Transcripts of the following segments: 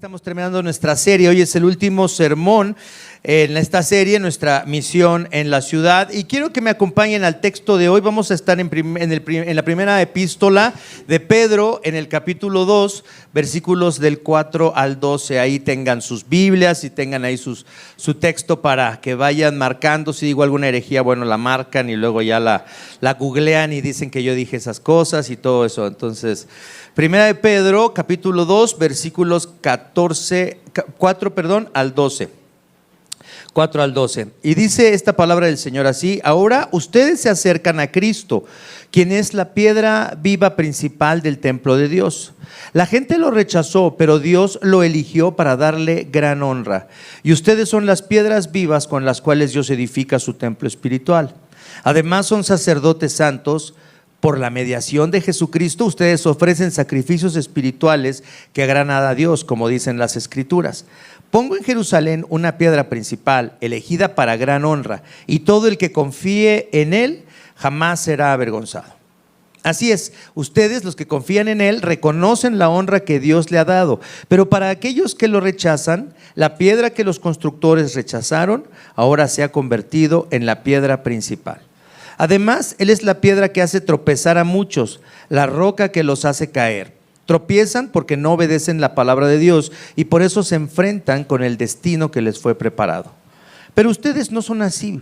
Estamos terminando nuestra serie. Hoy es el último sermón en esta serie, nuestra misión en la ciudad. Y quiero que me acompañen al texto de hoy. Vamos a estar en la primera epístola de Pedro, en el capítulo 2, versículos del 4 al 12. Ahí tengan sus Biblias y tengan ahí su texto para que vayan marcando. Si digo alguna herejía, bueno, la marcan y luego ya la googlean y dicen que yo dije esas cosas y todo eso. Entonces, primera de Pedro, capítulo 2, versículos 4 al 12. 4 al 12. Y dice esta palabra del Señor así: ahora ustedes se acercan a Cristo, quien es la piedra viva principal del templo de Dios. La gente lo rechazó, pero Dios lo eligió para darle gran honra. Y ustedes son las piedras vivas con las cuales Dios edifica su templo espiritual. Además son sacerdotes santos. Por la mediación de Jesucristo, ustedes ofrecen sacrificios espirituales que agradan a Dios, como dicen las Escrituras. Pongo en Jerusalén una piedra principal, elegida para gran honra, y todo el que confíe en Él jamás será avergonzado. Así es, ustedes, los que confían en Él, reconocen la honra que Dios le ha dado. Pero para aquellos que lo rechazan, la piedra que los constructores rechazaron, ahora se ha convertido en la piedra principal. Además, Él es la piedra que hace tropezar a muchos, la roca que los hace caer. Tropiezan porque no obedecen la palabra de Dios y por eso se enfrentan con el destino que les fue preparado. Pero ustedes no son así,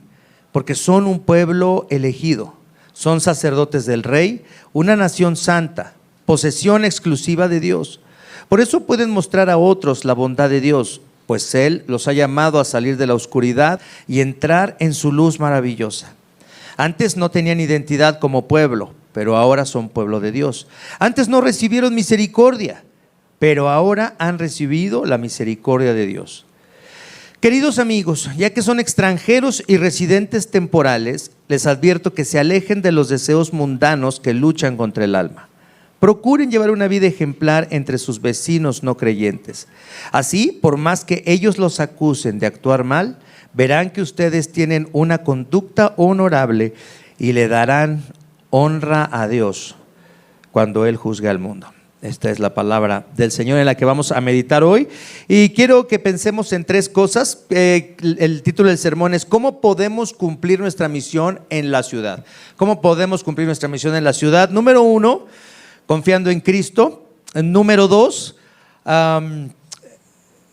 porque son un pueblo elegido, son sacerdotes del Rey, una nación santa, posesión exclusiva de Dios. Por eso pueden mostrar a otros la bondad de Dios, pues Él los ha llamado a salir de la oscuridad y entrar en su luz maravillosa. Antes no tenían identidad como pueblo, pero ahora son pueblo de Dios. Antes no recibieron misericordia, pero ahora han recibido la misericordia de Dios. Queridos amigos, ya que son extranjeros y residentes temporales, les advierto que se alejen de los deseos mundanos que luchan contra el alma. Procuren llevar una vida ejemplar entre sus vecinos no creyentes. Así, por más que ellos los acusen de actuar mal, verán que ustedes tienen una conducta honorable y le darán honra a Dios cuando Él juzgue al mundo. Esta es la palabra del Señor en la que vamos a meditar hoy. Y quiero que pensemos en tres cosas. El título del sermón es: ¿cómo podemos cumplir nuestra misión en la ciudad? ¿Cómo podemos cumplir nuestra misión en la ciudad? Número 1, confiando en Cristo. Número 2,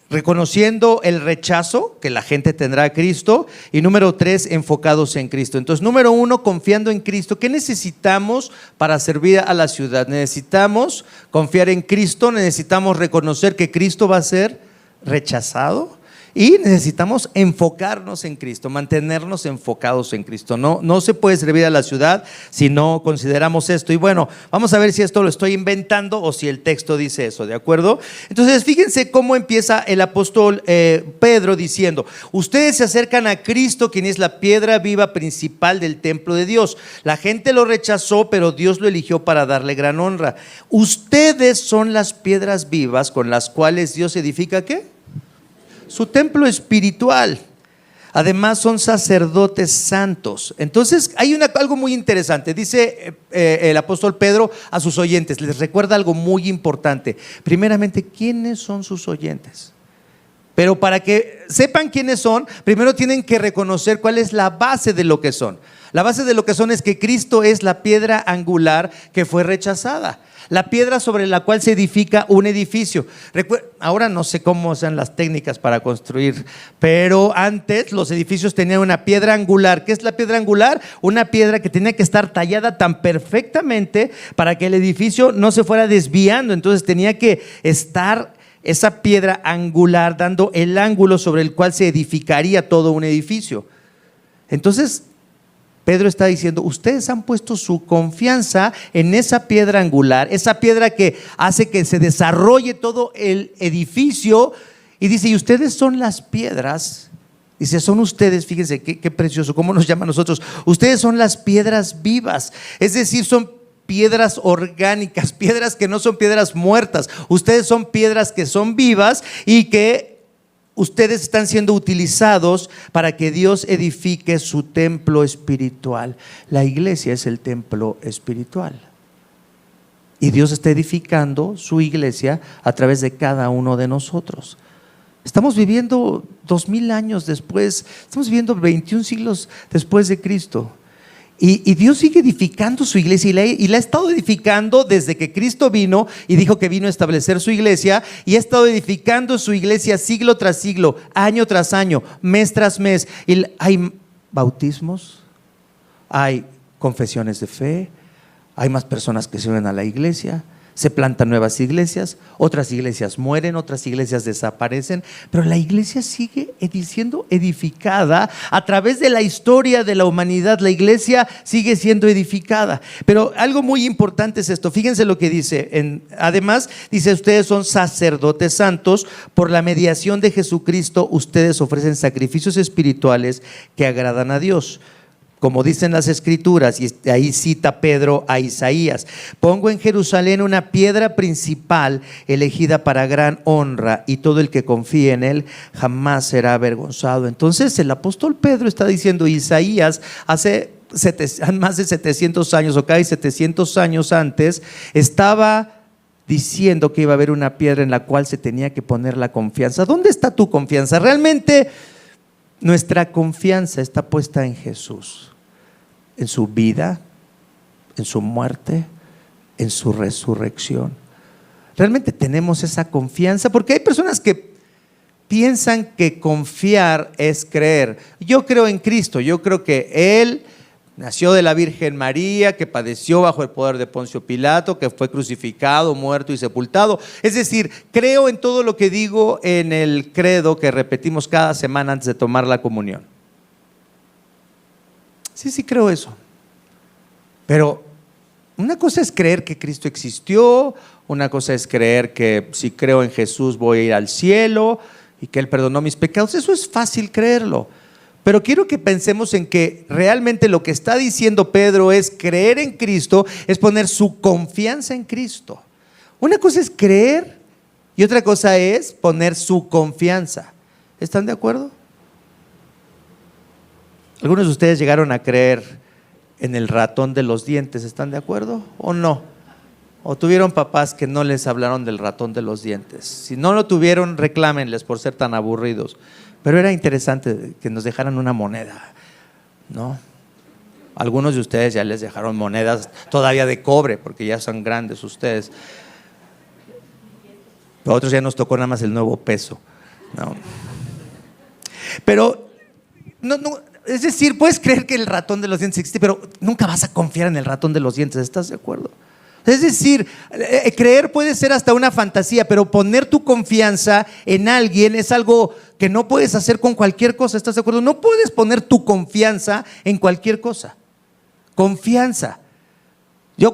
reconociendo el rechazo que la gente tendrá a Cristo. Y número 3, enfocados en Cristo. Entonces, número 1, confiando en Cristo. ¿Qué necesitamos para servir a la ciudad? Necesitamos confiar en Cristo, necesitamos reconocer que Cristo va a ser rechazado y necesitamos enfocarnos en Cristo, mantenernos enfocados en Cristo. No se puede servir a la ciudad si no consideramos esto. Y bueno, vamos a ver si esto lo estoy inventando o si el texto dice eso, ¿de acuerdo? Entonces, fíjense cómo empieza el apóstol Pedro diciendo: ustedes se acercan a Cristo, quien es la piedra viva principal del templo de Dios. La gente lo rechazó, pero Dios lo eligió para darle gran honra. Ustedes son las piedras vivas con las cuales Dios edifica, ¿qué? Su templo espiritual. Además son sacerdotes santos. Entonces hay algo muy interesante. Dice el apóstol Pedro a sus oyentes, les recuerda algo muy importante. Primeramente, ¿quiénes son sus oyentes? Pero para que sepan quiénes son, primero tienen que reconocer cuál es la base de lo que son. La base de lo que son es que Cristo es la piedra angular que fue rechazada, la piedra sobre la cual se edifica un edificio. Ahora no sé cómo sean las técnicas para construir, pero antes los edificios tenían una piedra angular. ¿Qué es la piedra angular? Una piedra que tenía que estar tallada tan perfectamente para que el edificio no se fuera desviando. Entonces tenía que estar esa piedra angular dando el ángulo sobre el cual se edificaría todo un edificio. Entonces Pedro está diciendo: ustedes han puesto su confianza en esa piedra angular, esa piedra que hace que se desarrolle todo el edificio. Y dice: y ustedes son las piedras. Dice: son ustedes, fíjense qué precioso, cómo nos llama a nosotros. Ustedes son las piedras vivas, es decir, son piedras orgánicas, piedras que no son piedras muertas. Ustedes son piedras que son vivas y que ustedes están siendo utilizados para que Dios edifique su templo espiritual. La iglesia es el templo espiritual. Y Dios está edificando su iglesia a través de cada uno de nosotros. Estamos viviendo 2000 años después, estamos viviendo 21 siglos después de Cristo. Y Dios sigue edificando su iglesia y la ha estado edificando desde que Cristo vino y dijo que vino a establecer su iglesia, y ha estado edificando su iglesia siglo tras siglo, año tras año, mes tras mes. Y hay bautismos, hay confesiones de fe, hay más personas que se unen a la iglesia, se plantan nuevas iglesias, otras iglesias mueren, otras iglesias desaparecen, pero la iglesia sigue siendo edificada a través de la historia de la humanidad. La iglesia sigue siendo edificada. Pero algo muy importante es esto, fíjense lo que dice, además dice: ustedes son sacerdotes santos, por la mediación de Jesucristo ustedes ofrecen sacrificios espirituales que agradan a Dios. Como dicen las escrituras, y ahí cita Pedro a Isaías: pongo en Jerusalén una piedra principal elegida para gran honra, y todo el que confíe en él jamás será avergonzado. Entonces el apóstol Pedro está diciendo: Isaías hace más de 700 años, o casi 700 años antes, estaba diciendo que iba a haber una piedra en la cual se tenía que poner la confianza. ¿Dónde está tu confianza? Realmente nuestra confianza está puesta en Jesús, en su vida, en su muerte, en su resurrección. Realmente tenemos esa confianza, porque hay personas que piensan que confiar es creer. Yo creo en Cristo, yo creo que Él nació de la Virgen María, que padeció bajo el poder de Poncio Pilato, que fue crucificado, muerto y sepultado. Es decir, creo en todo lo que digo en el credo que repetimos cada semana antes de tomar la comunión. Sí, creo eso. Pero una cosa es creer que Cristo existió, una cosa es creer que si creo en Jesús voy a ir al cielo y que Él perdonó mis pecados. Eso es fácil creerlo. Pero quiero que pensemos en que realmente lo que está diciendo Pedro es: creer en Cristo es poner su confianza en Cristo. Una cosa es creer y otra cosa es poner su confianza. ¿Están de acuerdo? Algunos de ustedes llegaron a creer en el ratón de los dientes. ¿Están de acuerdo o no? ¿O tuvieron papás que no les hablaron del ratón de los dientes? Si no lo tuvieron, reclámenles por ser tan aburridos. Pero era interesante que nos dejaran una moneda, ¿no? Algunos de ustedes ya les dejaron monedas todavía de cobre, porque ya son grandes ustedes. A otros ya nos tocó nada más el nuevo peso, ¿no? Pero, no, es decir, puedes creer que el ratón de los dientes existe, pero nunca vas a confiar en el ratón de los dientes. ¿Estás de acuerdo? Es decir, creer puede ser hasta una fantasía, pero poner tu confianza en alguien es algo que no puedes hacer con cualquier cosa. ¿Estás de acuerdo? No puedes poner tu confianza en cualquier cosa. Confianza. Yo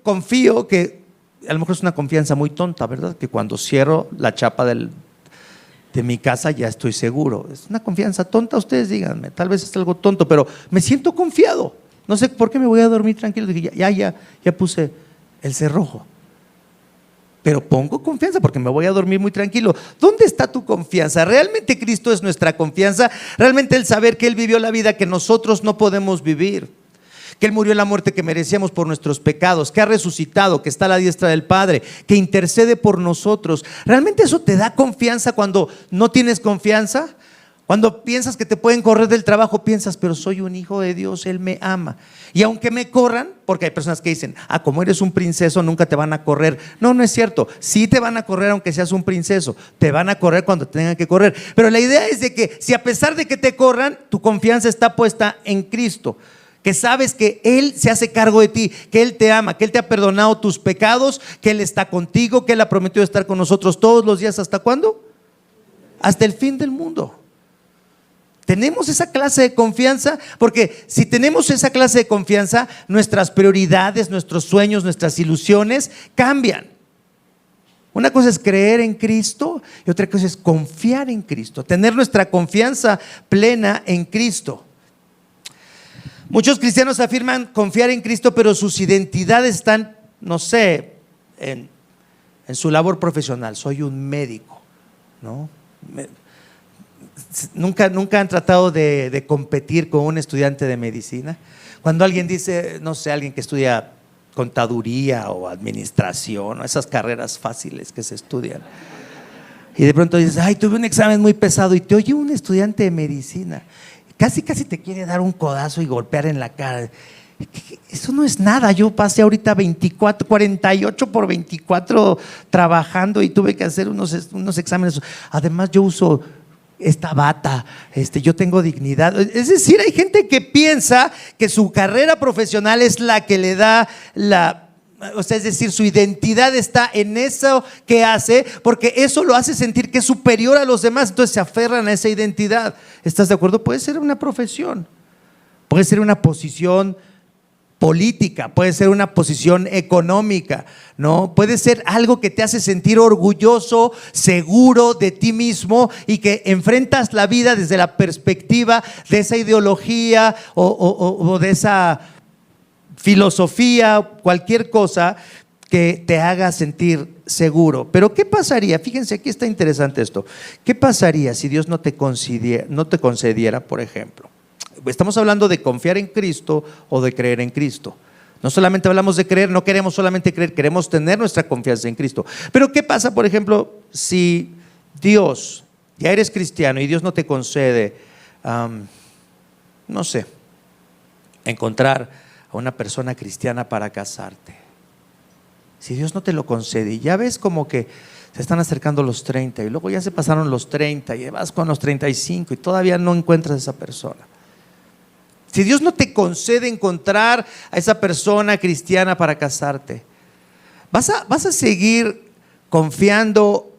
confío que, a lo mejor es una confianza muy tonta, ¿verdad? Que cuando cierro la chapa de mi casa ya estoy seguro. Es una confianza tonta, ustedes díganme, tal vez es algo tonto, pero me siento confiado. No sé por qué me voy a dormir tranquilo. Dije, ya puse el cerrojo, pero pongo confianza porque me voy a dormir muy tranquilo. ¿Dónde está tu confianza? ¿Realmente Cristo es nuestra confianza? ¿Realmente el saber que Él vivió la vida que nosotros no podemos vivir? Que Él murió la muerte que merecíamos por nuestros pecados, que ha resucitado, que está a la diestra del Padre, que intercede por nosotros. ¿Realmente eso te da confianza cuando no tienes confianza? Cuando piensas que te pueden correr del trabajo, piensas: pero soy un hijo de Dios, Él me ama. Y aunque me corran, porque hay personas que dicen: como eres un princeso nunca te van a correr. No es cierto. Sí te van a correr aunque seas un princeso. Te van a correr cuando tengan que correr. Pero la idea es de que si a pesar de que te corran, tu confianza está puesta en Cristo, que sabes que Él se hace cargo de ti, que Él te ama, que Él te ha perdonado tus pecados, que Él está contigo, que Él ha prometido estar con nosotros todos los días. ¿Hasta cuándo? Hasta el fin del mundo. ¿Tenemos esa clase de confianza? Porque si tenemos esa clase de confianza, nuestras prioridades, nuestros sueños, nuestras ilusiones cambian. Una cosa es creer en Cristo y otra cosa es confiar en Cristo, tener nuestra confianza plena en Cristo. Muchos cristianos afirman confiar en Cristo, pero sus identidades están, no sé, en su labor profesional. Soy un médico, ¿no? Nunca han tratado de competir con un estudiante de medicina. Cuando alguien dice, no sé, alguien que estudia contaduría o administración, o esas carreras fáciles que se estudian. Y de pronto dices, ay, tuve un examen muy pesado, y te oye un estudiante de medicina, casi te quiere dar un codazo y golpear en la cara. Eso no es nada. Yo pasé ahorita 48 por 24 trabajando y tuve que hacer unos exámenes. Además, yo uso esta bata, yo tengo dignidad. Es decir, hay gente que piensa que su carrera profesional es la que le da es decir, su identidad está en eso que hace, porque eso lo hace sentir que es superior a los demás, entonces se aferran a esa identidad. ¿Estás de acuerdo? Puede ser una profesión, puede ser una posición política, puede ser una posición económica, ¿no? Puede ser algo que te hace sentir orgulloso, seguro de ti mismo y que enfrentas la vida desde la perspectiva de esa ideología o de esa filosofía, cualquier cosa que te haga sentir seguro. Pero ¿qué pasaría? Fíjense, aquí está interesante esto. ¿Qué pasaría si Dios no te concediera, por ejemplo? Estamos hablando de confiar en Cristo o de creer en Cristo. No solamente hablamos de creer, no queremos solamente creer, queremos tener nuestra confianza en Cristo. Pero ¿qué pasa, por ejemplo, si Dios, ya eres cristiano y Dios no te concede, no sé, encontrar a una persona cristiana para casarte? Si Dios no te lo concede y ya ves como que se están acercando los 30 y luego ya se pasaron los 30 y vas con los 35 y todavía no encuentras a esa persona. Si Dios no te concede encontrar a esa persona cristiana para casarte, ¿vas a seguir confiando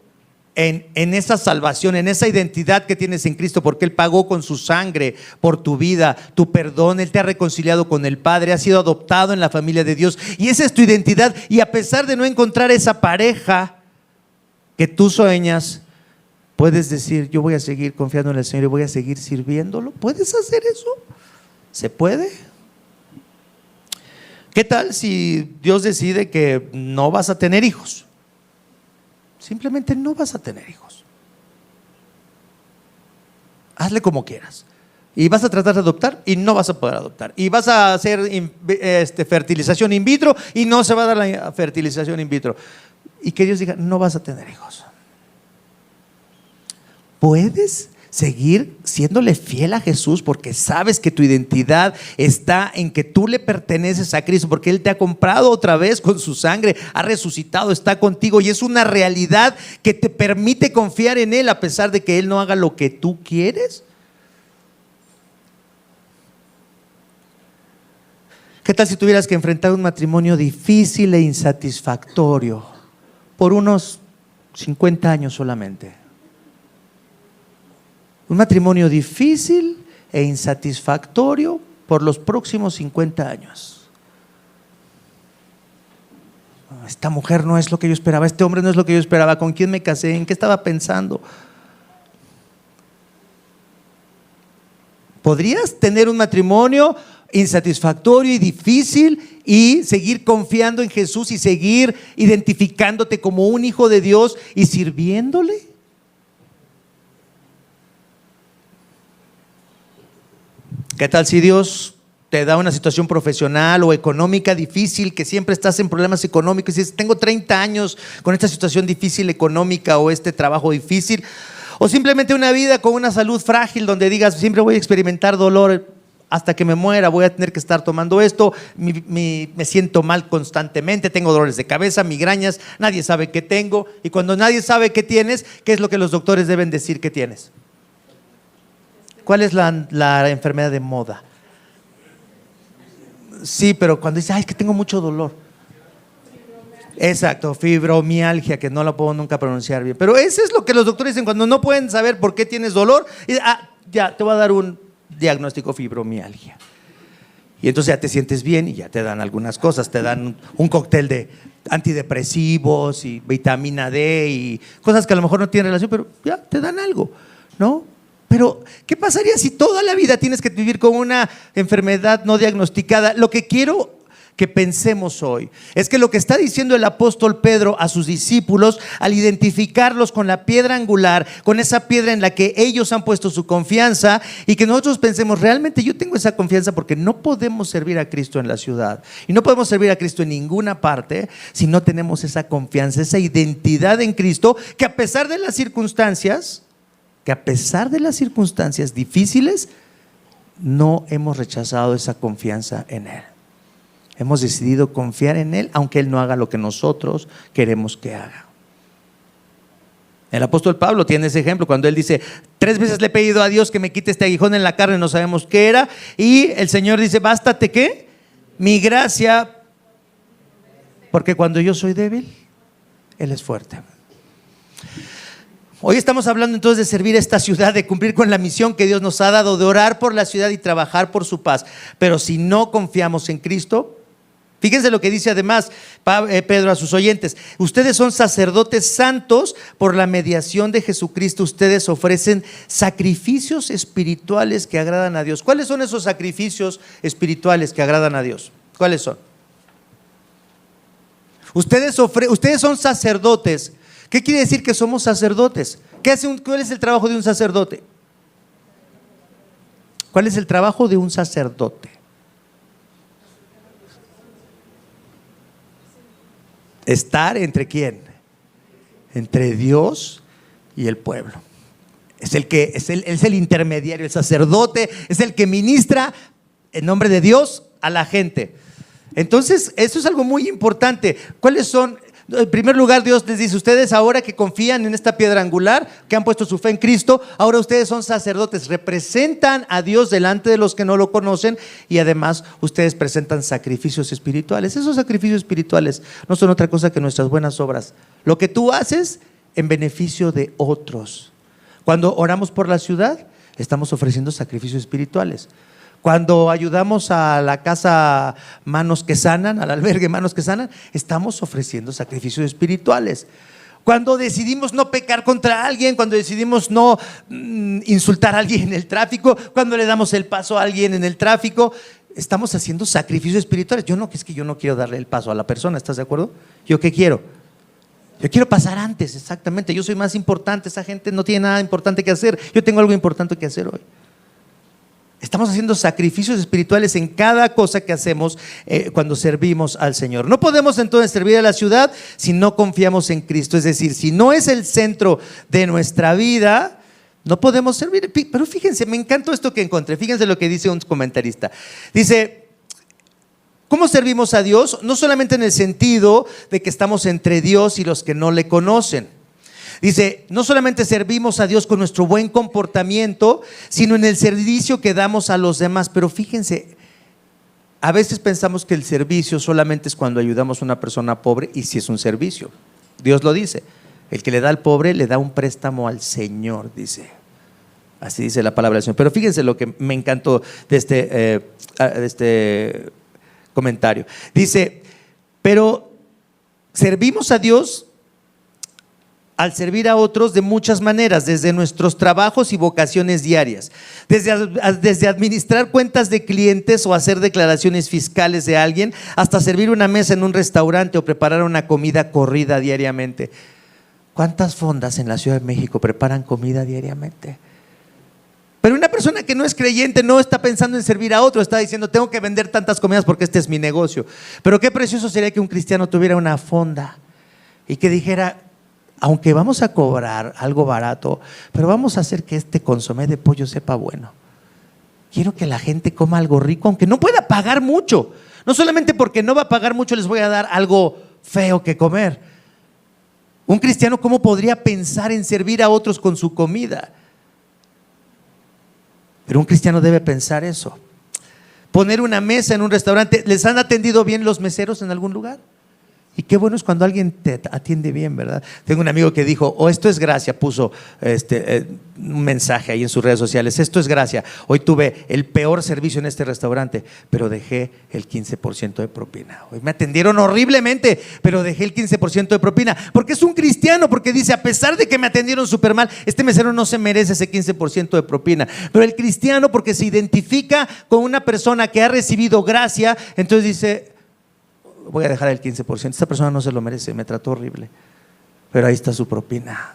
en esa salvación, en esa identidad que tienes en Cristo? Porque Él pagó con su sangre por tu vida, tu perdón, Él te ha reconciliado con el Padre, has sido adoptado en la familia de Dios y esa es tu identidad. Y a pesar de no encontrar esa pareja que tú sueñas, puedes decir, yo voy a seguir confiando en el Señor y voy a seguir sirviéndolo. ¿Puedes hacer eso? ¿Se puede? ¿Qué tal si Dios decide que no vas a tener hijos? Simplemente no vas a tener hijos. Hazle como quieras. Y vas a tratar de adoptar y no vas a poder adoptar. Y vas a hacer fertilización in vitro y no se va a dar la fertilización in vitro. Y que Dios diga, no vas a tener hijos. ¿Puedes seguir siéndole fiel a Jesús porque sabes que tu identidad está en que tú le perteneces a Cristo, porque Él te ha comprado otra vez con su sangre, ha resucitado, está contigo y es una realidad que te permite confiar en Él a pesar de que Él no haga lo que tú quieres? ¿Qué tal si tuvieras que enfrentar un matrimonio difícil e insatisfactorio por unos 50 años solamente? Un matrimonio difícil e insatisfactorio por los próximos 50 años. Esta mujer no es lo que yo esperaba, este hombre no es lo que yo esperaba, ¿con quién me casé? ¿En qué estaba pensando? ¿Podrías tener un matrimonio insatisfactorio y difícil y seguir confiando en Jesús y seguir identificándote como un hijo de Dios y sirviéndole? ¿Qué tal si Dios te da una situación profesional o económica difícil, que siempre estás en problemas económicos y dices, tengo 30 años con esta situación difícil económica o este trabajo difícil? O simplemente una vida con una salud frágil donde digas, siempre voy a experimentar dolor hasta que me muera, voy a tener que estar tomando esto, me siento mal constantemente, tengo dolores de cabeza, migrañas, nadie sabe qué tengo. Y cuando nadie sabe qué tienes, ¿qué es lo que los doctores deben decir que tienes? ¿Cuál es la enfermedad de moda? Sí, pero cuando dice, ay, es que tengo mucho dolor. Exacto, fibromialgia, que no la puedo nunca pronunciar bien. Pero eso es lo que los doctores dicen cuando no pueden saber por qué tienes dolor. Y, ya, te voy a dar un diagnóstico, fibromialgia. Y entonces ya te sientes bien y ya te dan algunas cosas. Te dan un cóctel de antidepresivos y vitamina D y cosas que a lo mejor no tienen relación, pero ya te dan algo, ¿no? Pero, ¿qué pasaría si toda la vida tienes que vivir con una enfermedad no diagnosticada? Lo que quiero que pensemos hoy. Es que lo que está diciendo el apóstol Pedro a sus discípulos, al identificarlos con la piedra angular, con esa piedra en la que ellos han puesto su confianza, y que nosotros pensemos, realmente yo tengo esa confianza, porque no podemos servir a Cristo en la ciudad y no podemos servir a Cristo en ninguna parte si no tenemos esa confianza, esa identidad en Cristo, que a pesar de las circunstancias difíciles, no hemos rechazado esa confianza en Él. Hemos decidido confiar en Él, aunque Él no haga lo que nosotros queremos que haga. El apóstol Pablo tiene ese ejemplo cuando él dice: 3 veces le he pedido a Dios que me quite este aguijón en la carne, no sabemos qué era, y el Señor dice: bástate, ¿qué? Mi gracia, porque cuando yo soy débil, Él es fuerte. Hoy estamos hablando entonces de servir a esta ciudad, de cumplir con la misión que Dios nos ha dado, de orar por la ciudad y trabajar por su paz. Pero si no confiamos en Cristo, fíjense lo que dice además Pedro a sus oyentes: ustedes son sacerdotes santos, por la mediación de Jesucristo ustedes ofrecen sacrificios espirituales que agradan a Dios. ¿Cuáles son esos sacrificios espirituales que agradan a Dios? ¿Cuáles son? Ustedes son sacerdotes. ¿Qué quiere decir que somos sacerdotes? ¿Cuál es el trabajo de un sacerdote? ¿Cuál es el trabajo de un sacerdote? Estar entre quién, entre Dios y el pueblo. Es el intermediario, el sacerdote es el que ministra en nombre de Dios a la gente. Entonces, eso es algo muy importante. ¿Cuáles son? En primer lugar, Dios les dice: ustedes ahora que confían en esta piedra angular, que han puesto su fe en Cristo, ahora ustedes son sacerdotes, representan a Dios delante de los que no lo conocen, y además ustedes presentan sacrificios espirituales. Esos sacrificios espirituales no son otra cosa que nuestras buenas obras, lo que tú haces en beneficio de otros. Cuando oramos por la ciudad, estamos ofreciendo sacrificios espirituales. Cuando ayudamos a la casa Manos que Sanan, al albergue Manos que Sanan, estamos ofreciendo sacrificios espirituales. Cuando decidimos no pecar contra alguien, cuando decidimos no insultar a alguien en el tráfico, cuando le damos el paso a alguien en el tráfico, estamos haciendo sacrificios espirituales. Es que yo no quiero darle el paso a la persona, ¿estás de acuerdo? ¿Yo qué quiero? Yo quiero pasar antes, exactamente. Yo soy más importante, esa gente no tiene nada importante que hacer. Yo tengo algo importante que hacer hoy. Estamos haciendo sacrificios espirituales en cada cosa que hacemos cuando servimos al Señor. No podemos entonces servir a la ciudad si no confiamos en Cristo. Es decir, si no es el centro de nuestra vida, no podemos servir. Pero fíjense, me encantó esto que encontré. Fíjense lo que dice un comentarista. Dice: ¿cómo servimos a Dios? No solamente en el sentido de que estamos entre Dios y los que no le conocen. Dice: no solamente servimos a Dios con nuestro buen comportamiento, sino en el servicio que damos a los demás. Pero fíjense, a veces pensamos que el servicio solamente es cuando ayudamos a una persona pobre, y si es un servicio. Dios lo dice: el que le da al pobre le da un préstamo al Señor, dice. Así dice la palabra del Señor. Pero fíjense lo que me encantó de este comentario. Dice: pero servimos a Dios al servir a otros de muchas maneras, desde nuestros trabajos y vocaciones diarias, desde administrar cuentas de clientes o hacer declaraciones fiscales de alguien, hasta servir una mesa en un restaurante o preparar una comida corrida diariamente. ¿Cuántas fondas en la Ciudad de México preparan comida diariamente? Pero una persona que no es creyente no está pensando en servir a otro, está diciendo: tengo que vender tantas comidas porque este es mi negocio. Pero qué precioso sería que un cristiano tuviera una fonda y que dijera: aunque vamos a cobrar algo barato, pero vamos a hacer que este consomé de pollo sepa bueno. Quiero que la gente coma algo rico, aunque no pueda pagar mucho. No solamente porque no va a pagar mucho les voy a dar algo feo que comer. Un cristiano, ¿cómo podría pensar en servir a otros con su comida? Pero un cristiano debe pensar eso. Poner una mesa en un restaurante. ¿Les han atendido bien los meseros en algún lugar? Y qué bueno es cuando alguien te atiende bien, ¿verdad? Tengo un amigo que dijo: esto es gracia, puso un mensaje ahí en sus redes sociales: esto es gracia, hoy tuve el peor servicio en este restaurante, pero dejé el 15% de propina. Hoy me atendieron horriblemente, pero dejé el 15% de propina. Porque es un cristiano, porque dice: a pesar de que me atendieron súper mal, este mesero no se merece ese 15% de propina. Pero el cristiano, porque se identifica con una persona que ha recibido gracia, entonces dice: voy a dejar el 15%, esta persona no se lo merece, me trató horrible, pero ahí está su propina.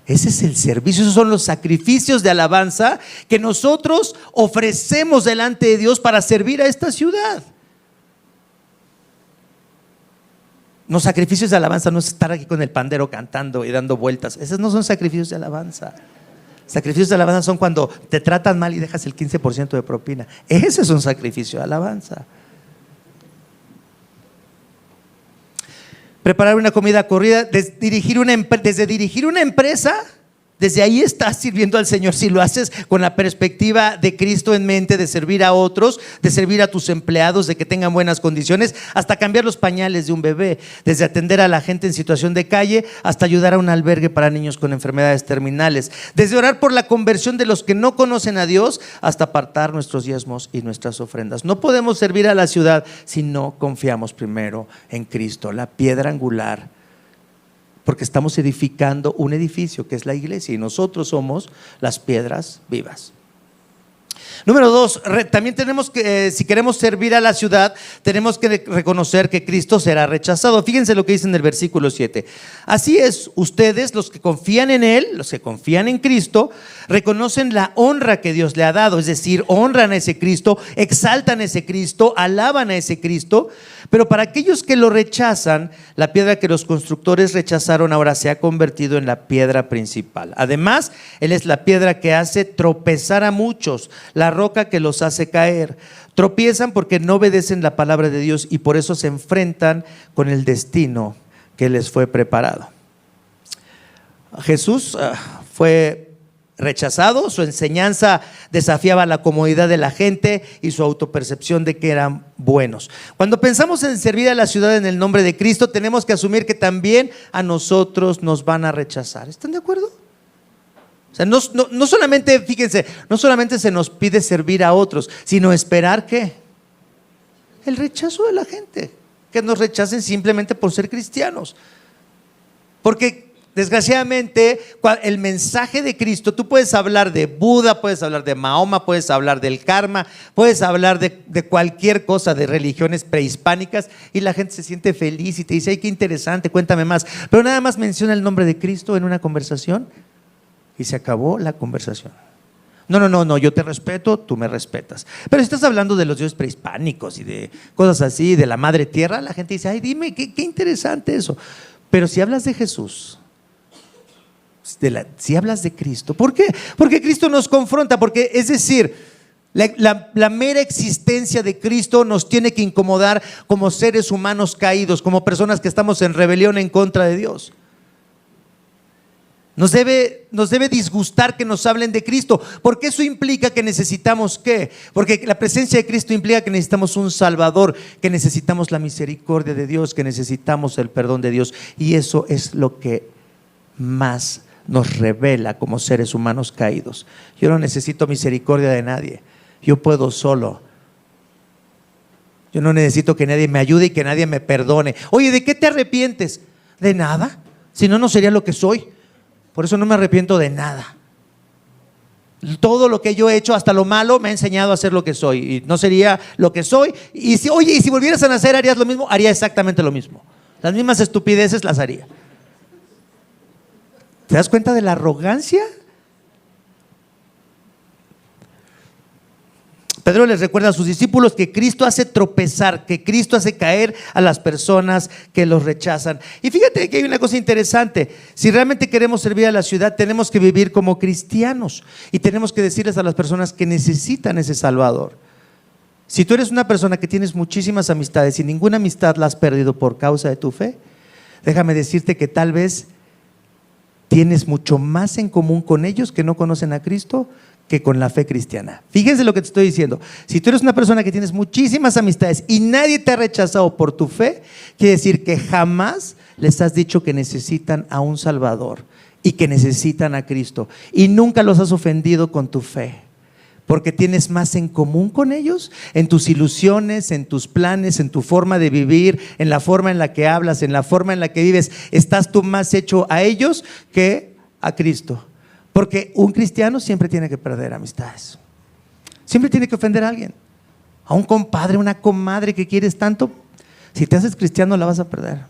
Ese es el servicio, esos son los sacrificios de alabanza que nosotros ofrecemos delante de Dios para servir a esta ciudad. Los sacrificios de alabanza no es estar aquí con el pandero cantando y dando vueltas. Esos no son sacrificios de alabanza. Sacrificios de alabanza son cuando te tratan mal y dejas el 15% de propina. Ese es un sacrificio de alabanza. Preparar una comida corrida, desde dirigir una empresa, desde ahí estás sirviendo al Señor. Si lo haces con la perspectiva de Cristo en mente, de servir a otros, de servir a tus empleados, de que tengan buenas condiciones, hasta cambiar los pañales de un bebé, desde atender a la gente en situación de calle hasta ayudar a un albergue para niños con enfermedades terminales, desde orar por la conversión de los que no conocen a Dios hasta apartar nuestros diezmos y nuestras ofrendas. No podemos servir a la ciudad si no confiamos primero en Cristo, la piedra angular, porque estamos edificando un edificio que es la iglesia y nosotros somos las piedras vivas. Número 2, también tenemos que, si queremos servir a la ciudad, tenemos que reconocer que Cristo será rechazado. Fíjense lo que dice en el versículo 7. Así es, ustedes, los que confían en Él, los que confían en Cristo, reconocen la honra que Dios le ha dado, es decir, honran a ese Cristo, exaltan a ese Cristo, alaban a ese Cristo. Pero para aquellos que lo rechazan, la piedra que los constructores rechazaron ahora se ha convertido en la piedra principal. Además, Él es la piedra que hace tropezar a muchos, la roca que los hace caer. Tropiezan porque no obedecen la palabra de Dios y por eso se enfrentan con el destino que les fue preparado. Jesús fue rechazado, su enseñanza desafiaba la comodidad de la gente y su autopercepción de que eran buenos. Cuando pensamos en servir a la ciudad en el nombre de Cristo, tenemos que asumir que también a nosotros nos van a rechazar. ¿Están de acuerdo? O sea, no solamente, fíjense, no solamente se nos pide servir a otros, sino esperar ¿qué? El rechazo de la gente, que nos rechacen simplemente por ser cristianos. Porque desgraciadamente el mensaje de Cristo, tú puedes hablar de Buda, puedes hablar de Mahoma, puedes hablar del karma, puedes hablar de cualquier cosa, de religiones prehispánicas, y la gente se siente feliz y te dice, ay, qué interesante, cuéntame más. Pero nada más menciona el nombre de Cristo en una conversación y se acabó la conversación. No, yo te respeto, tú me respetas. Pero si estás hablando de los dioses prehispánicos y de cosas así, de la madre tierra, la gente dice, ay, dime, qué interesante eso. Pero si hablas de Jesús, si hablas de Cristo, ¿por qué? Porque Cristo nos confronta, porque es decir, la mera existencia de Cristo nos tiene que incomodar como seres humanos caídos, como personas que estamos en rebelión en contra de Dios. Nos debe disgustar que nos hablen de Cristo, porque eso implica que necesitamos ¿qué? Porque la presencia de Cristo implica que necesitamos un Salvador, que necesitamos la misericordia de Dios, que necesitamos el perdón de Dios, y eso es lo que más nos revela como seres humanos caídos. Yo no necesito misericordia de nadie, yo puedo solo. Yo no necesito que nadie me ayude y que nadie me perdone. Oye, ¿de qué te arrepientes? De nada, si no, no sería lo que soy. Por eso no me arrepiento de nada. Todo lo que yo he hecho, hasta lo malo, me ha enseñado a ser lo que soy, y no sería lo que soy. Y si volvieras a nacer, ¿harías lo mismo? Haría exactamente lo mismo. Las mismas estupideces las haría. ¿Te das cuenta de la arrogancia? Pedro les recuerda a sus discípulos que Cristo hace tropezar, que Cristo hace caer a las personas que los rechazan. Y fíjate que hay una cosa interesante: si realmente queremos servir a la ciudad, tenemos que vivir como cristianos y tenemos que decirles a las personas que necesitan ese Salvador. Si tú eres una persona que tienes muchísimas amistades y ninguna amistad la has perdido por causa de tu fe, déjame decirte que tal vez tienes mucho más en común con ellos que no conocen a Cristo que con la fe cristiana. Fíjense lo que te estoy diciendo. Si tú eres una persona que tienes muchísimas amistades y nadie te ha rechazado por tu fe, quiere decir que jamás les has dicho que necesitan a un Salvador y que necesitan a Cristo, y nunca los has ofendido con tu fe, porque tienes más en común con ellos, en tus ilusiones, en tus planes, en tu forma de vivir, en la forma en la que hablas, en la forma en la que vives. Estás tú más hecho a ellos que a Cristo. Porque un cristiano siempre tiene que perder amistades, siempre tiene que ofender a alguien, a un compadre, una comadre que quieres tanto. Si te haces cristiano, la vas a perder.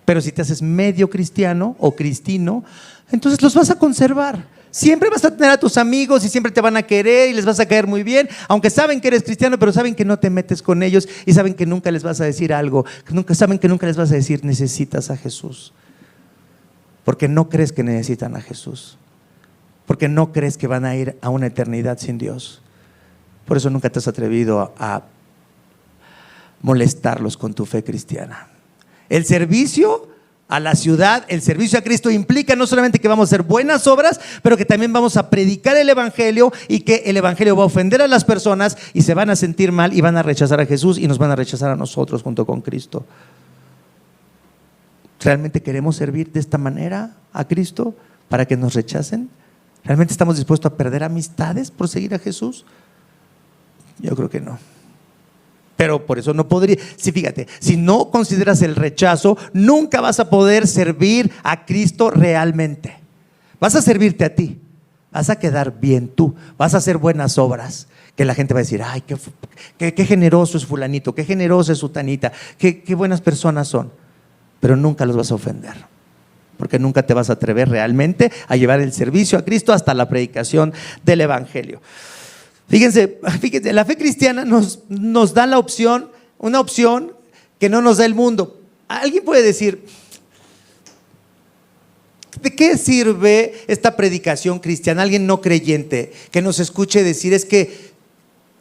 Pero si te haces medio cristiano o cristino, entonces los vas a conservar. Siempre vas a tener a tus amigos y siempre te van a querer y les vas a caer muy bien, aunque saben que eres cristiano, pero saben que no te metes con ellos y saben que nunca les vas a decir algo, saben que nunca les vas a decir necesitas a Jesús. Porque no crees que necesitan a Jesús. Porque no crees que van a ir a una eternidad sin Dios. Por eso nunca te has atrevido a molestarlos con tu fe cristiana. El servicio a la ciudad, el servicio a Cristo implica no solamente que vamos a hacer buenas obras, pero que también vamos a predicar el evangelio y que el evangelio va a ofender a las personas y se van a sentir mal y van a rechazar a Jesús y nos van a rechazar a nosotros junto con Cristo. ¿Realmente queremos servir de esta manera a Cristo para que nos rechacen? ¿Realmente estamos dispuestos a perder amistades por seguir a Jesús? Yo creo que no. Pero por eso no podría. Sí, fíjate, si no consideras el rechazo, nunca vas a poder servir a Cristo realmente. Vas a servirte a ti, vas a quedar bien tú, vas a hacer buenas obras, que la gente va a decir, ay, qué generoso es fulanito, qué generosa es sutanita, qué buenas personas son. Pero nunca los vas a ofender, porque nunca te vas a atrever realmente a llevar el servicio a Cristo hasta la predicación del evangelio. Fíjense, la fe cristiana nos da la opción, una opción que no nos da el mundo. Alguien puede decir, ¿de qué sirve esta predicación cristiana? Alguien no creyente que nos escuche decir, es que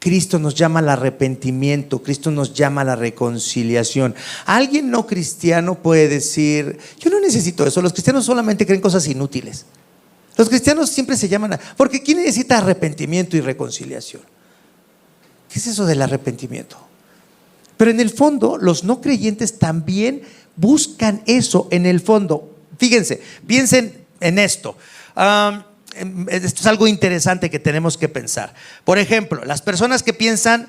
Cristo nos llama al arrepentimiento, Cristo nos llama a la reconciliación. Alguien no cristiano puede decir, yo no necesito eso, los cristianos solamente creen cosas inútiles. Los cristianos siempre se llaman porque ¿quién necesita arrepentimiento y reconciliación? ¿Qué es eso del arrepentimiento? Pero en el fondo, los no creyentes también buscan eso en el fondo. Fíjense, piensen en esto. Esto es algo interesante que tenemos que pensar. Por ejemplo, las personas que piensan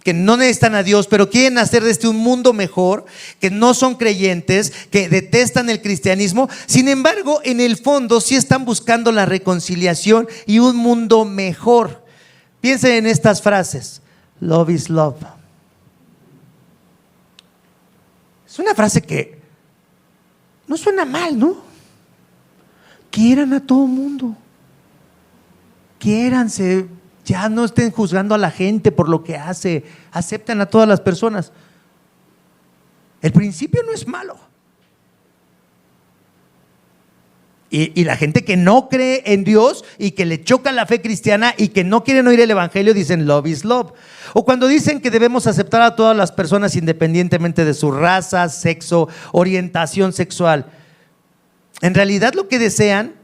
que no necesitan a Dios, pero quieren hacer de este un mundo mejor, que no son creyentes, que detestan el cristianismo, sin embargo, en el fondo sí están buscando la reconciliación y un mundo mejor. Piensen en estas frases: love is love. Es una frase que no suena mal, ¿no? Quieran a todo mundo, quiéranse. Ya no estén juzgando a la gente por lo que hace, acepten a todas las personas. El principio no es malo. Y la gente que no cree en Dios y que le choca la fe cristiana y que no quieren oír el evangelio dicen love is love. O cuando dicen que debemos aceptar a todas las personas independientemente de su raza, sexo, orientación sexual. En realidad lo que desean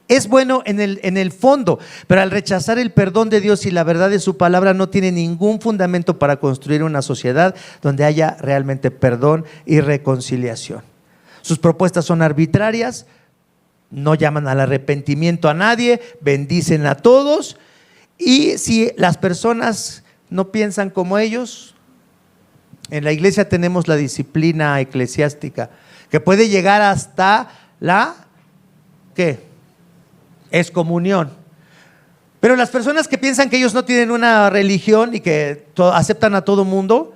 es bueno en el fondo, pero al rechazar el perdón de Dios y la verdad de su palabra no tiene ningún fundamento para construir una sociedad donde haya realmente perdón y reconciliación. Sus propuestas son arbitrarias, no llaman al arrepentimiento a nadie, bendicen a todos, y si las personas no piensan como ellos, en la iglesia tenemos la disciplina eclesiástica que puede llegar hasta la ¿qué? Excomunión. Pero las personas que piensan que ellos no tienen una religión y que aceptan a todo mundo,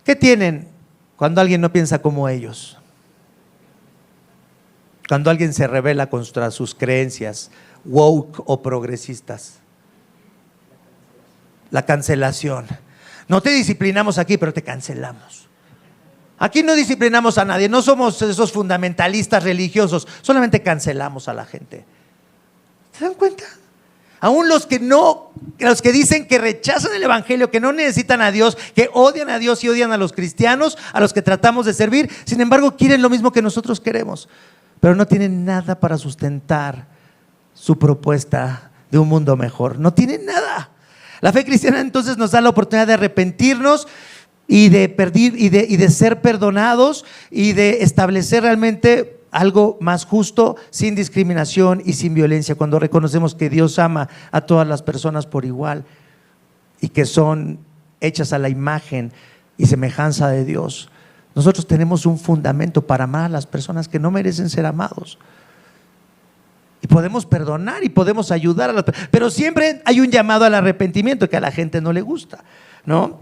¿qué tienen cuando alguien no piensa como ellos? Cuando alguien se rebela contra sus creencias woke o progresistas. La cancelación. No te disciplinamos aquí, pero te cancelamos. Aquí no disciplinamos a nadie, no somos esos fundamentalistas religiosos, solamente cancelamos a la gente. ¿Se dan cuenta? Aún los que dicen que rechazan el evangelio, que no necesitan a Dios, que odian a Dios y odian a los cristianos, a los que tratamos de servir, sin embargo quieren lo mismo que nosotros queremos, pero no tienen nada para sustentar su propuesta de un mundo mejor. No tienen nada. La fe cristiana entonces nos da la oportunidad de arrepentirnos y de ser perdonados y de establecer realmente algo más justo, sin discriminación y sin violencia, cuando reconocemos que Dios ama a todas las personas por igual y que son hechas a la imagen y semejanza de Dios. Nosotros tenemos un fundamento para amar a las personas que no merecen ser amados. Y podemos perdonar y podemos ayudar a las personas, pero siempre hay un llamado al arrepentimiento que a la gente no le gusta, ¿no?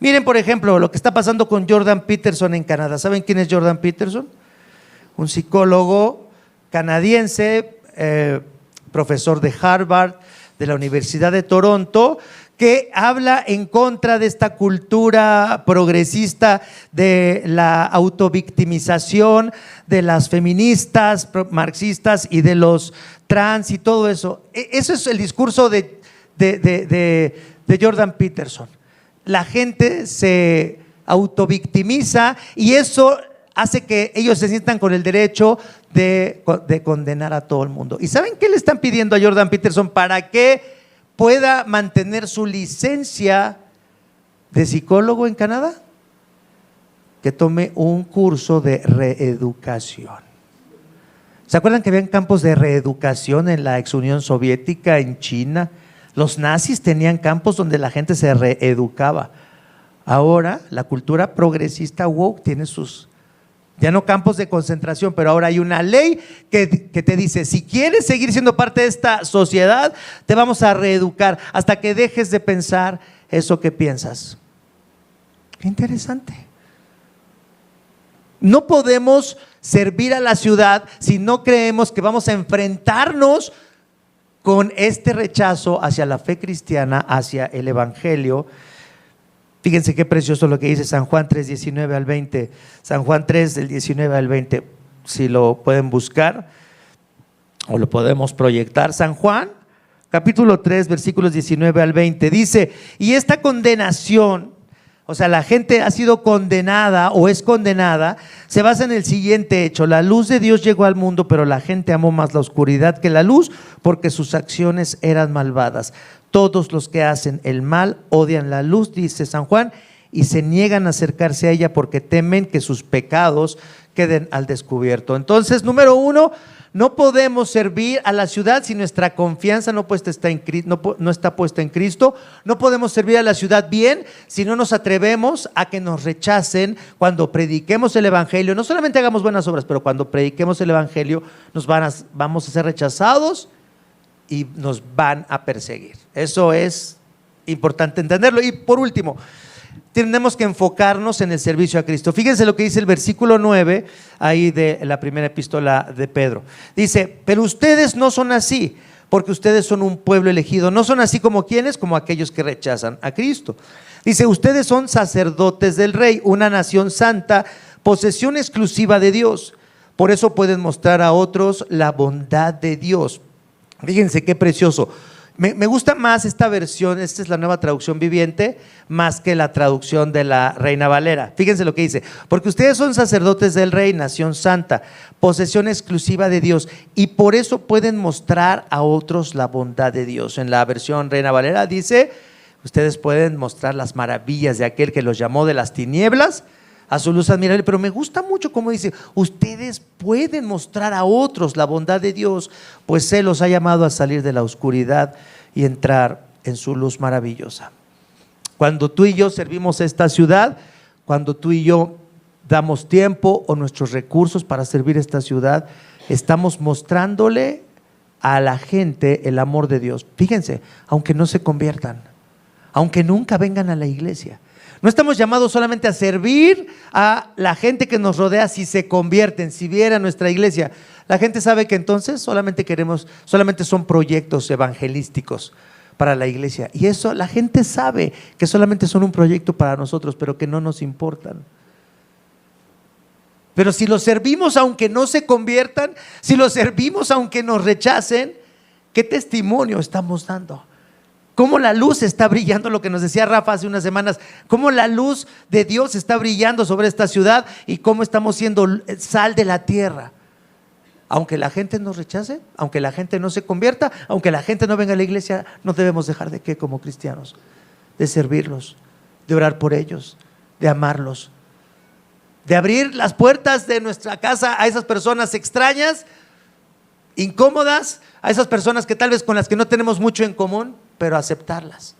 Miren, por ejemplo, lo que está pasando con Jordan Peterson en Canadá. ¿Saben quién es Jordan Peterson? Un psicólogo canadiense, profesor de Harvard, de la Universidad de Toronto, que habla en contra de esta cultura progresista de la autovictimización, de las feministas, marxistas y de los trans y todo eso. Eso es el discurso de Jordan Peterson. La gente se autovictimiza y eso hace que ellos se sientan con el derecho de condenar a todo el mundo. ¿Y saben qué le están pidiendo a Jordan Peterson para que pueda mantener su licencia de psicólogo en Canadá? Que tome un curso de reeducación. ¿Se acuerdan que habían campos de reeducación en la ex Unión Soviética, en China? Los nazis tenían campos donde la gente se reeducaba. Ahora la cultura progresista woke tiene sus, ya no campos de concentración, pero ahora hay una ley que te dice, si quieres seguir siendo parte de esta sociedad, te vamos a reeducar hasta que dejes de pensar eso que piensas. Qué interesante. No podemos servir a la ciudad si no creemos que vamos a enfrentarnos con este rechazo hacia la fe cristiana, hacia el evangelio. Fíjense qué precioso lo que dice San Juan 3, 19 al 20. San Juan 3, del 19 al 20, si lo pueden buscar o lo podemos proyectar. San Juan, capítulo 3, versículos 19 al 20, dice: y esta condenación, o sea, la gente ha sido condenada o es condenada, se basa en el siguiente hecho: la luz de Dios llegó al mundo, pero la gente amó más la oscuridad que la luz, porque sus acciones eran malvadas. Todos los que hacen el mal odian la luz, dice San Juan, y se niegan a acercarse a ella porque temen que sus pecados queden al descubierto. Entonces, número uno, no podemos servir a la ciudad si nuestra confianza no está puesta en Cristo. No podemos servir a la ciudad bien si no nos atrevemos a que nos rechacen cuando prediquemos el evangelio. No solamente hagamos buenas obras, pero cuando prediquemos el evangelio vamos a ser rechazados y nos van a perseguir. Eso es importante entenderlo. Y por último, tenemos que enfocarnos en el servicio a Cristo. Fíjense lo que dice el versículo 9 ahí de la primera epístola de Pedro. Dice: pero ustedes no son así, porque ustedes son un pueblo elegido. No son así como quienes, como aquellos que rechazan a Cristo. Dice: ustedes son sacerdotes del Rey, una nación santa, posesión exclusiva de Dios. Por eso pueden mostrar a otros la bondad de Dios. Fíjense qué precioso. Me gusta más esta versión, esta es la Nueva Traducción Viviente, más que la traducción de la Reina Valera. Fíjense lo que dice: porque ustedes son sacerdotes del Rey, nación santa, posesión exclusiva de Dios, y por eso pueden mostrar a otros la bondad de Dios. En la versión Reina Valera dice: ustedes pueden mostrar las maravillas de aquel que los llamó de las tinieblas a su luz admirable. Pero me gusta mucho cómo dice: ustedes pueden mostrar a otros la bondad de Dios, pues Él los ha llamado a salir de la oscuridad y entrar en su luz maravillosa. Cuando tú y yo servimos esta ciudad, cuando tú y yo damos tiempo o nuestros recursos para servir esta ciudad, estamos mostrándole a la gente el amor de Dios. Fíjense, aunque no se conviertan, aunque nunca vengan a la iglesia. No estamos llamados solamente a servir a la gente que nos rodea si se convierten, si viera nuestra iglesia. La gente sabe que entonces solamente son proyectos evangelísticos para la iglesia. Y eso la gente sabe que solamente son un proyecto para nosotros, pero que no nos importan. Pero si los servimos aunque no se conviertan, si los servimos aunque nos rechacen, ¿qué testimonio estamos dando? Cómo la luz está brillando, lo que nos decía Rafa hace unas semanas, cómo la luz de Dios está brillando sobre esta ciudad y cómo estamos siendo sal de la tierra. Aunque la gente nos rechace, aunque la gente no se convierta, aunque la gente no venga a la iglesia, no debemos dejar de qué como cristianos, de servirlos, de orar por ellos, de amarlos, de abrir las puertas de nuestra casa a esas personas extrañas, incómodas, a esas personas que tal vez con las que no tenemos mucho en común, pero aceptarlas,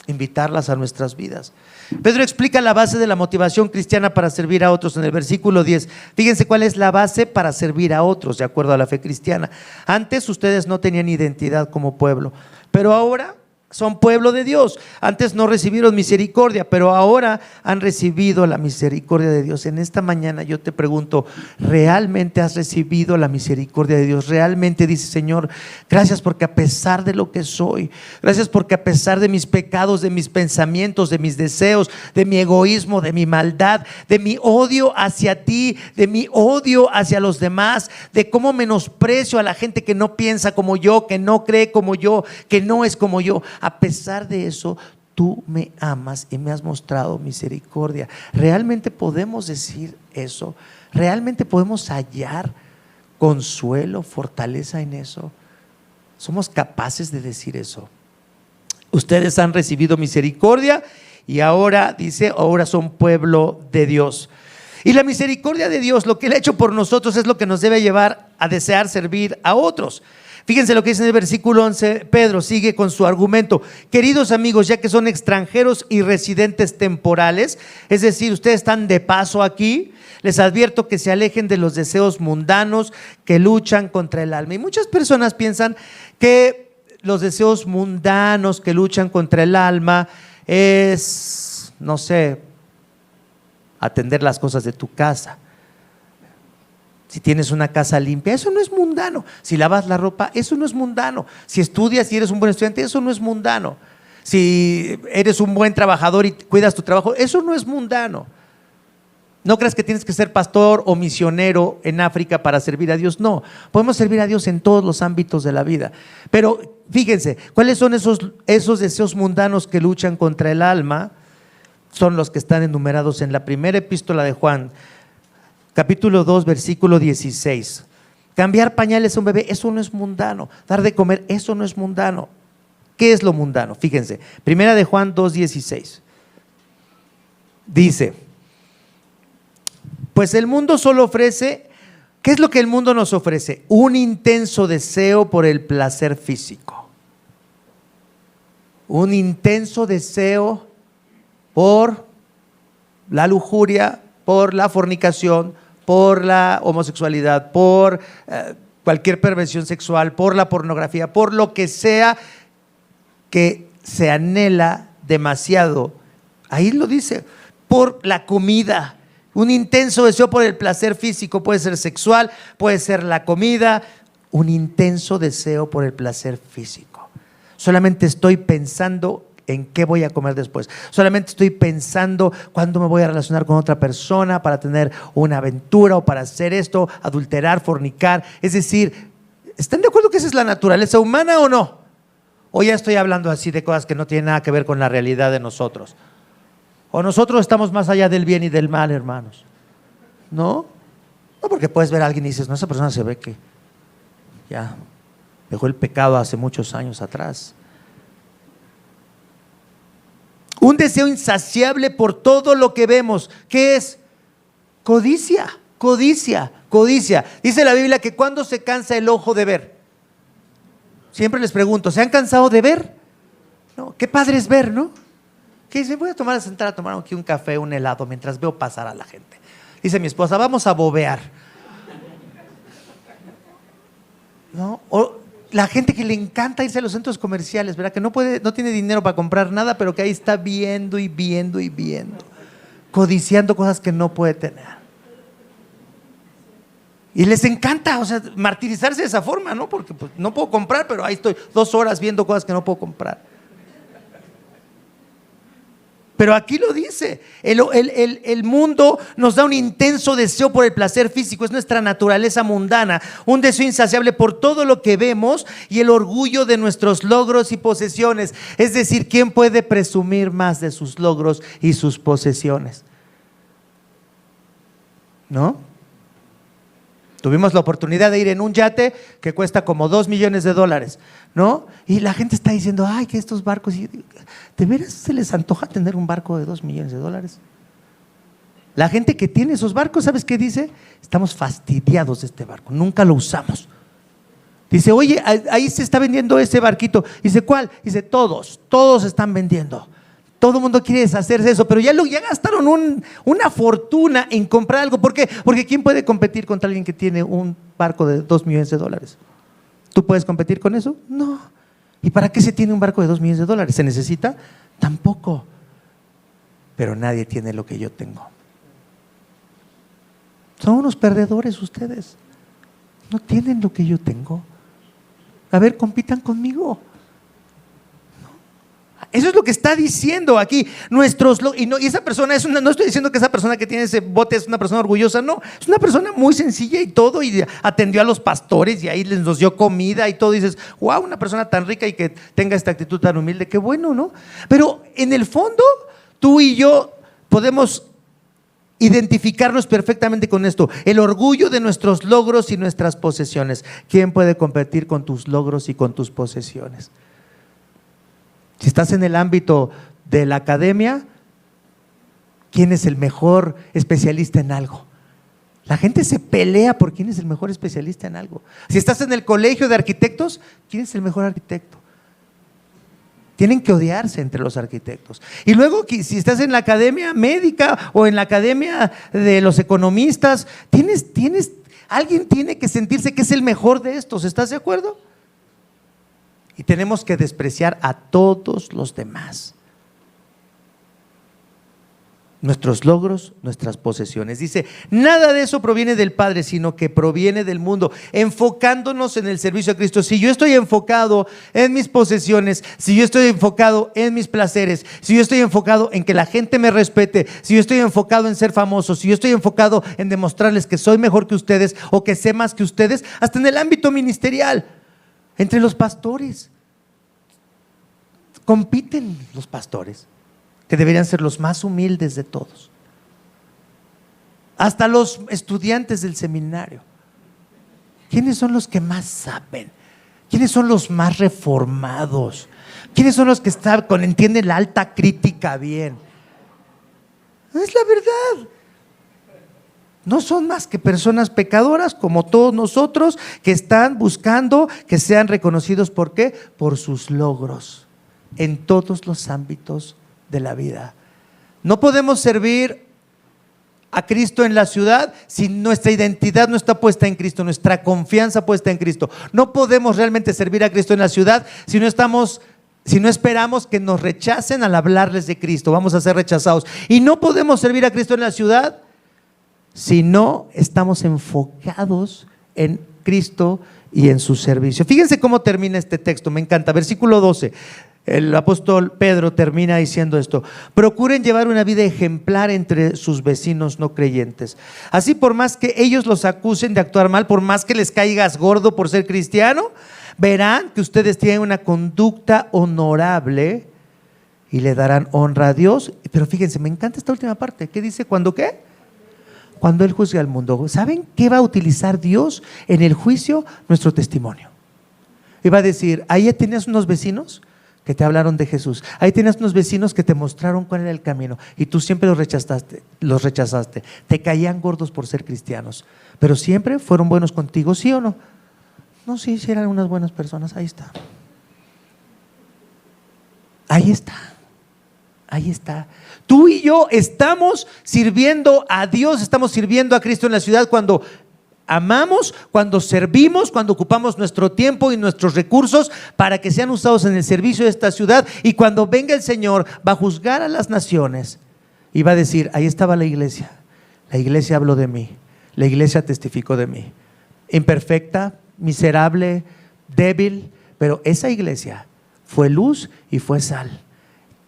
invitarlas a nuestras vidas. Pedro explica la base de la motivación cristiana para servir a otros en el versículo 10. Fíjense cuál es la base para servir a otros de acuerdo a la fe cristiana. Antes ustedes no tenían identidad como pueblo, pero ahora son pueblo de Dios. Antes no recibieron misericordia, pero ahora han recibido la misericordia de Dios. En esta mañana yo te pregunto, ¿realmente has recibido la misericordia de Dios? ¿Realmente dices, Señor, gracias porque a pesar de lo que soy, gracias porque a pesar de mis pecados, de mis pensamientos, de mis deseos, de mi egoísmo, de mi maldad, de mi odio hacia ti, de mi odio hacia los demás, de cómo menosprecio a la gente que no piensa como yo, que no cree como yo, que no es como yo, a pesar de eso, tú me amas y me has mostrado misericordia? ¿Realmente podemos decir eso? ¿Realmente podemos hallar consuelo, fortaleza en eso? ¿Somos capaces de decir eso? Ustedes han recibido misericordia y ahora dice, ahora son pueblo de Dios. Y la misericordia de Dios, lo que Él ha hecho por nosotros, es lo que nos debe llevar a desear servir a otros. Fíjense lo que dice en el versículo 11, Pedro sigue con su argumento. Queridos amigos, ya que son extranjeros y residentes temporales, es decir, ustedes están de paso aquí, les advierto que se alejen de los deseos mundanos que luchan contra el alma. Y muchas personas piensan que los deseos mundanos que luchan contra el alma es, no sé, atender las cosas de tu casa. Si tienes una casa limpia, eso no es mundano. Si lavas la ropa, eso no es mundano. Si estudias y eres un buen estudiante, eso no es mundano. Si eres un buen trabajador y cuidas tu trabajo, eso no es mundano. No creas que tienes que ser pastor o misionero en África para servir a Dios. No, podemos servir a Dios en todos los ámbitos de la vida. Pero fíjense, ¿cuáles son esos deseos mundanos que luchan contra el alma? Son los que están enumerados en la primera epístola de Juan, capítulo 2, versículo 16. Cambiar pañales a un bebé, eso no es mundano. Dar de comer, eso no es mundano. ¿Qué es lo mundano? Fíjense, primera de Juan 2, 16. Dice, pues el mundo solo ofrece, ¿qué es lo que el mundo nos ofrece? Un intenso deseo por el placer físico. Un intenso deseo por la lujuria, por la fornicación, por la homosexualidad, por cualquier perversión sexual, por la pornografía, por lo que sea que se anhela demasiado. Ahí lo dice, por la comida. Un intenso deseo por el placer físico, puede ser sexual, puede ser la comida. Un intenso deseo por el placer físico. Solamente estoy pensando en qué voy a comer después. Solamente estoy pensando cuándo me voy a relacionar con otra persona para tener una aventura o para hacer esto, adulterar, fornicar. Es decir, ¿están de acuerdo que esa es la naturaleza humana o no? O ya estoy hablando así de cosas que no tienen nada que ver con la realidad de nosotros. O nosotros estamos más allá del bien y del mal, hermanos. ¿No? No, porque puedes ver a alguien y dices, no, esa persona se ve que ya dejó el pecado hace muchos años atrás. Un deseo insaciable por todo lo que vemos. ¿Qué es? Codicia, codicia, codicia. Dice la Biblia que cuando se cansa el ojo de ver. Siempre les pregunto, ¿se han cansado de ver? No, qué padre es ver, ¿no? Que dice, voy a sentar a tomar aquí un café, un helado, mientras veo pasar a la gente. Dice mi esposa, vamos a bobear. ¿No? O la gente que le encanta irse a los centros comerciales, ¿verdad? Que no tiene dinero para comprar nada, pero que ahí está viendo y viendo y viendo, codiciando cosas que no puede tener. Y les encanta, o sea, martirizarse de esa forma, ¿no? Porque pues, no puedo comprar, pero ahí estoy 2 horas viendo cosas que no puedo comprar. Pero aquí lo dice, el mundo nos da un intenso deseo por el placer físico, es nuestra naturaleza mundana, un deseo insaciable por todo lo que vemos y el orgullo de nuestros logros y posesiones. Es decir, ¿quién puede presumir más de sus logros y sus posesiones? ¿No? Tuvimos la oportunidad de ir en un yate que cuesta como $2 millones, ¿no? Y la gente está diciendo, ay, que estos barcos, ¿de veras se les antoja tener un barco de $2 millones? La gente que tiene esos barcos, ¿sabes qué dice? Estamos fastidiados de este barco, nunca lo usamos. Dice, oye, ahí se está vendiendo ese barquito. Dice, ¿cuál? Dice, todos están vendiendo. Todo el mundo quiere deshacerse de eso, pero ya gastaron una fortuna en comprar algo. ¿Por qué? Porque ¿quién puede competir contra alguien que tiene un barco de $2 millones? ¿Tú puedes competir con eso? No. ¿Y para qué se tiene un barco de $2 millones? ¿Se necesita? Tampoco. Pero nadie tiene lo que yo tengo. Son unos perdedores ustedes. No tienen lo que yo tengo. A ver, compitan conmigo. Eso es lo que está diciendo aquí. Y esa persona no estoy diciendo que esa persona que tiene ese bote es una persona orgullosa, no. Es una persona muy sencilla y todo, y atendió a los pastores y ahí nos dio comida y todo. Y dices, wow, una persona tan rica y que tenga esta actitud tan humilde, qué bueno, ¿no? Pero en el fondo, tú y yo podemos identificarnos perfectamente con esto: el orgullo de nuestros logros y nuestras posesiones. ¿Quién puede competir con tus logros y con tus posesiones? Si estás en el ámbito de la academia, ¿quién es el mejor especialista en algo? La gente se pelea por quién es el mejor especialista en algo. Si estás en el colegio de arquitectos, ¿quién es el mejor arquitecto? Tienen que odiarse entre los arquitectos. Y luego, si estás en la academia médica o en la academia de los economistas, alguien tiene que sentirse que es el mejor de estos. ¿Estás de acuerdo? Y tenemos que despreciar a todos los demás. Nuestros logros, nuestras posesiones. Dice, nada de eso proviene del Padre, sino que proviene del mundo, enfocándonos en el servicio a Cristo. Si yo estoy enfocado en mis posesiones, si yo estoy enfocado en mis placeres, si yo estoy enfocado en que la gente me respete, si yo estoy enfocado en ser famoso, si yo estoy enfocado en demostrarles que soy mejor que ustedes o que sé más que ustedes, hasta en el ámbito ministerial, entre los pastores, compiten los pastores, que deberían ser los más humildes de todos. Hasta los estudiantes del seminario. ¿Quiénes son los que más saben? ¿Quiénes son los más reformados? ¿Quiénes son los que entienden la alta crítica bien? Es la verdad. No son más que personas pecadoras como todos nosotros, que están buscando que sean reconocidos. ¿Por qué? Por sus logros en todos los ámbitos de la vida. No podemos servir a Cristo en la ciudad si nuestra identidad no está puesta en Cristo, nuestra confianza puesta en Cristo. No podemos realmente servir a Cristo en la ciudad si no esperamos que nos rechacen al hablarles de Cristo. Vamos a ser rechazados. Y no podemos servir a Cristo en la ciudad si no estamos enfocados en Cristo y en su servicio. Fíjense cómo termina este texto, me encanta. Versículo 12. El apóstol Pedro termina diciendo esto: procuren llevar una vida ejemplar entre sus vecinos no creyentes. Así, por más que ellos los acusen de actuar mal, por más que les caigas gordo por ser cristiano, verán que ustedes tienen una conducta honorable y le darán honra a Dios. Pero fíjense, me encanta esta última parte. ¿Qué dice? ¿Cuándo qué? Cuando Él juzgue al mundo. ¿Saben qué va a utilizar Dios en el juicio? Nuestro testimonio. Y va a decir: ahí tenías unos vecinos que te hablaron de Jesús. Ahí tienes unos vecinos que te mostraron cuál era el camino y tú siempre los rechazaste. Te caían gordos por ser cristianos, pero siempre fueron buenos contigo, ¿sí o no? No, sí eran unas buenas personas. Ahí está. Ahí está. Ahí está. Tú y yo estamos sirviendo a Dios, estamos sirviendo a Cristo en la ciudad cuando amamos, cuando servimos, cuando ocupamos nuestro tiempo y nuestros recursos para que sean usados en el servicio de esta ciudad. Y cuando venga el Señor, va a juzgar a las naciones y va a decir: ahí estaba la iglesia habló de mí, la iglesia testificó de mí, imperfecta, miserable, débil, pero esa iglesia fue luz y fue sal.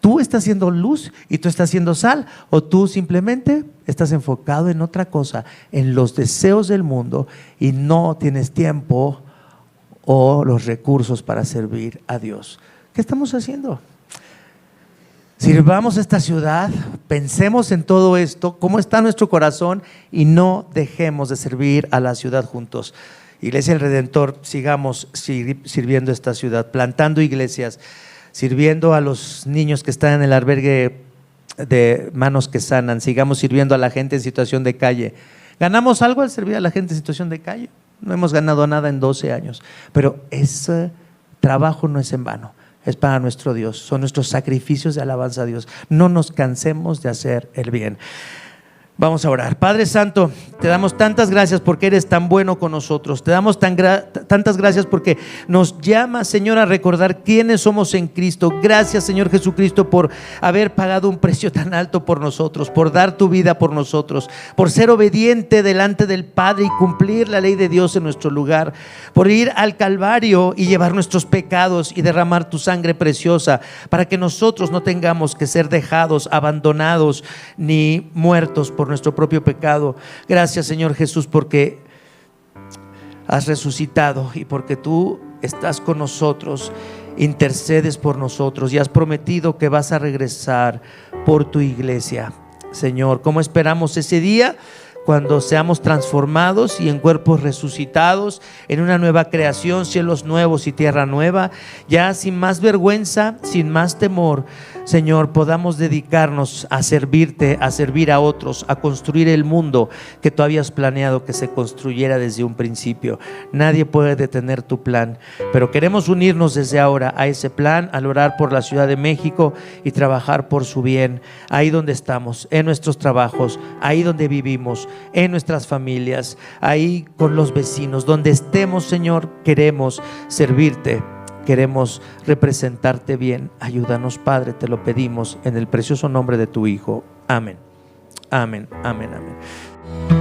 ¿Tú estás siendo luz y tú estás siendo sal? ¿O tú simplemente estás enfocado en otra cosa, en los deseos del mundo, y no tienes tiempo o los recursos para servir a Dios? ¿Qué estamos haciendo? Sirvamos a esta ciudad, pensemos en todo esto, cómo está nuestro corazón, y no dejemos de servir a la ciudad juntos. Iglesia del Redentor, sigamos sirviendo a esta ciudad, plantando iglesias, sirviendo a los niños que están en el albergue de Manos que Sanan. Sigamos sirviendo a la gente en situación de calle. ¿Ganamos algo al servir a la gente en situación de calle? No hemos ganado nada en 12 años, pero ese trabajo no es en vano, es para nuestro Dios, son nuestros sacrificios de alabanza a Dios. No nos cansemos de hacer el bien. Vamos a orar. Padre Santo, te damos tantas gracias porque eres tan bueno con nosotros. Te damos tantas gracias porque nos llamas, Señor, a recordar quiénes somos en Cristo. Gracias, Señor Jesucristo, por haber pagado un precio tan alto por nosotros, por dar tu vida por nosotros, por ser obediente delante del Padre y cumplir la ley de Dios en nuestro lugar, por ir al Calvario y llevar nuestros pecados y derramar tu sangre preciosa para que nosotros no tengamos que ser dejados, abandonados ni muertos por nuestro propio pecado. Gracias, Señor Jesús, porque has resucitado y porque tú estás con nosotros, intercedes por nosotros y has prometido que vas a regresar por tu iglesia. Señor, ¿cómo esperamos ese día? Cuando seamos transformados y en cuerpos resucitados, en una nueva creación, cielos nuevos y tierra nueva, ya sin más vergüenza, sin más temor, Señor, podamos dedicarnos a servirte, a servir a otros, a construir el mundo que tú habías planeado que se construyera desde un principio. Nadie puede detener tu plan, pero queremos unirnos desde ahora a ese plan, al orar por la Ciudad de México y trabajar por su bien, ahí donde estamos, en nuestros trabajos, ahí donde vivimos, en nuestras familias, ahí con los vecinos, donde estemos, Señor, queremos servirte. Queremos representarte bien. Ayúdanos, Padre, te lo pedimos en el precioso nombre de tu Hijo. Amén. Amén, amén, amén.